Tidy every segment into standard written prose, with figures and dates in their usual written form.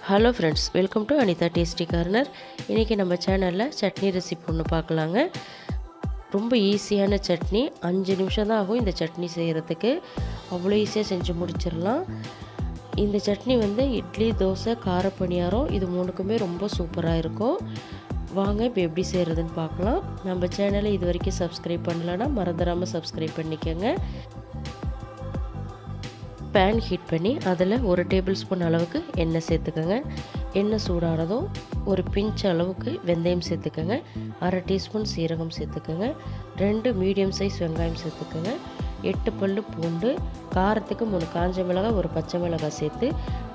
Hello friends, welcome to Anitha tasty corner. இன்றைக்கி நம்ம சேனலில் சட்னி ரெசிபி ஒன்று பார்க்கலாங்க. ரொம்ப ஈஸியான சட்னி, 5 நிமிஷம் தான் ஆகும் இந்த சட்னி செய்கிறதுக்கு. அவ்வளோ ஈஸியாக செஞ்சு முடிச்சிடலாம். இந்த சட்னி இட்லி, தோசை, கார பணியாரம் இது 3க்குமே ரொம்ப சூப்பராக இருக்கும். வாங்க இப்போ எப்படி செய்கிறதுன்னு பார்க்கலாம். நம்ம சேனலை இது வரைக்கும் சப்ஸ்கிரைப் பண்ணலன்னா மறந்துடாமல் சப்ஸ்கிரைப் பண்ணிக்கோங்க. பேன் ஹீட் பண்ணி அதில் 1 டேபிள் ஸ்பூன் அளவுக்கு எண்ணெய் சேர்த்துக்கோங்க. எண்ணெய் சூடானதும் ஒரு பிஞ்ச் அளவுக்கு வெந்தயம் சேர்த்துக்கோங்க. 1/2 டீஸ்பூன் சீரகம் சேர்த்துக்கோங்க. 2 மீடியம் சைஸ் வெங்காயம் சேர்த்துக்கோங்க. 8 பல் பூண்டு, காரத்துக்கு 3 காஞ்ச மிளகாய், 1 பச்சை மிளகாய் சேர்த்து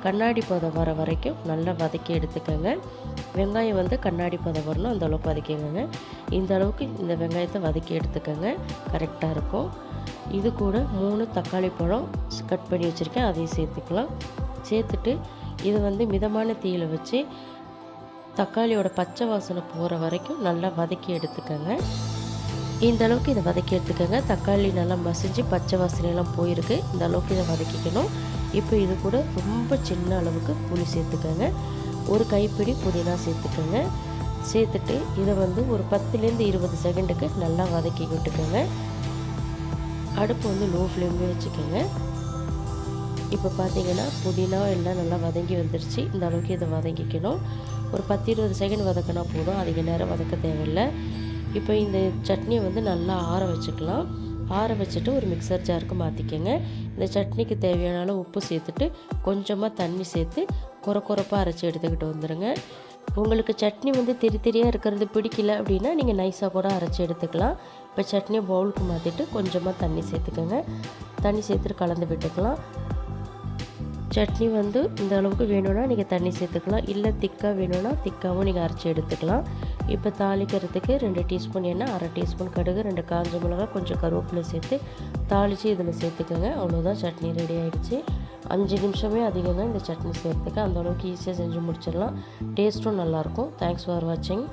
கண்ணாடி பதம் வர வரைக்கும் நல்லா வதக்கி எடுத்துக்கோங்க. வெங்காயம் கண்ணாடி பதம் வரணும், அந்த அளவுக்கு வதக்கிக்கோங்க. இந்த அளவுக்கு இந்த வெங்காயத்தை வதக்கி எடுத்துக்கோங்க, கரெக்டாக இருக்கும். இது கூட 3 தக்காளி பழம் கட் பண்ணி வச்சுருக்கேன், அதையும் சேர்த்துக்கலாம். சேர்த்துட்டு இது மிதமான தீயில் வச்சு தக்காளியோட பச்சை வாசனை போகிற வரைக்கும் நல்லா வதக்கி எடுத்துக்கோங்க. இந்த அளவுக்கு இதை வதக்கி எடுத்துக்கோங்க. தக்காளி நல்லா மசிஞ்சு பச்சை வாசனையெல்லாம் போயிருக்கு. இந்த அளவுக்கு இதை வதக்கிக்கணும். இப்போ இது கூட ரொம்ப சின்ன அளவுக்கு புளி சேர்த்துக்கோங்க. 1 கைப்பிடி புதினா சேர்த்துக்கோங்க. சேர்த்துட்டு இதை ஒரு 10லேருந்து 20 செகண்டுக்கு நல்லா வதக்கி விட்டுக்கோங்க. அடுப்பு லோ ஃப்ளேம்லேயே வச்சுக்கோங்க. இப்போ பார்த்தீங்கன்னா புதினா எல்லாம் நல்லா வதங்கி வந்துருச்சு. இந்த அளவுக்கு இதை வதங்கிக்கணும். ஒரு 10-20 செகண்ட் வதக்கினா போதும், அதிக நேரம் வதக்க தேவையில்லை. இப்போ இந்த சட்னியை நல்லா ஆற வச்சுக்கலாம். ஆற வச்சுட்டு ஒரு மிக்சர் ஜாருக்கு மாற்றிக்கோங்க. இந்த சட்னிக்கு தேவையான அளவு உப்பு சேர்த்துட்டு கொஞ்சமாக தண்ணி சேர்த்து கொரப்பாக அரைச்சி எடுத்துக்கிட்டு வந்துடுங்க. உங்களுக்கு சட்னி திரியாக இருக்கிறது பிடிக்கல அப்படின்னா நீங்கள் நைஸாக கூட அரைச்சி எடுத்துக்கலாம். இப்போ சட்னியை பவுலுக்கு மாற்றிட்டு கொஞ்சமாக தண்ணி சேர்த்துக்கோங்க. தண்ணி சேர்த்துட்டு கலந்து விட்டுக்கலாம். சட்னி இந்த அளவுக்கு வேணும்னா நீங்கள் தண்ணி சேர்த்துக்கலாம், இல்லை திக்காக வேணும்னா திக்காகவும் நீங்கள் அரைச்சி எடுத்துக்கலாம். இப்போ தாளிக்கிறதுக்கு 2 டீஸ்பூன் எண்ணெய், 1/2 டீஸ்பூன் கடுகு, 2 காஞ்ச மிளகாய், கொஞ்சம் கருவேப்பிலை சேர்த்து தாளித்து இதில் சேர்த்துக்கோங்க. அவ்வளோதான், சட்னி ரெடி ஆகிடுச்சு. 5 நிமிஷமே அதிகங்க இந்த சட்னி செய்கிறதுக்கு. அந்த அளவுக்கு ஈஸியாக செஞ்சு முடிச்சிடலாம். டேஸ்ட்டும் நல்லாயிருக்கும். தேங்க்ஸ் ஃபார் வாட்சிங்.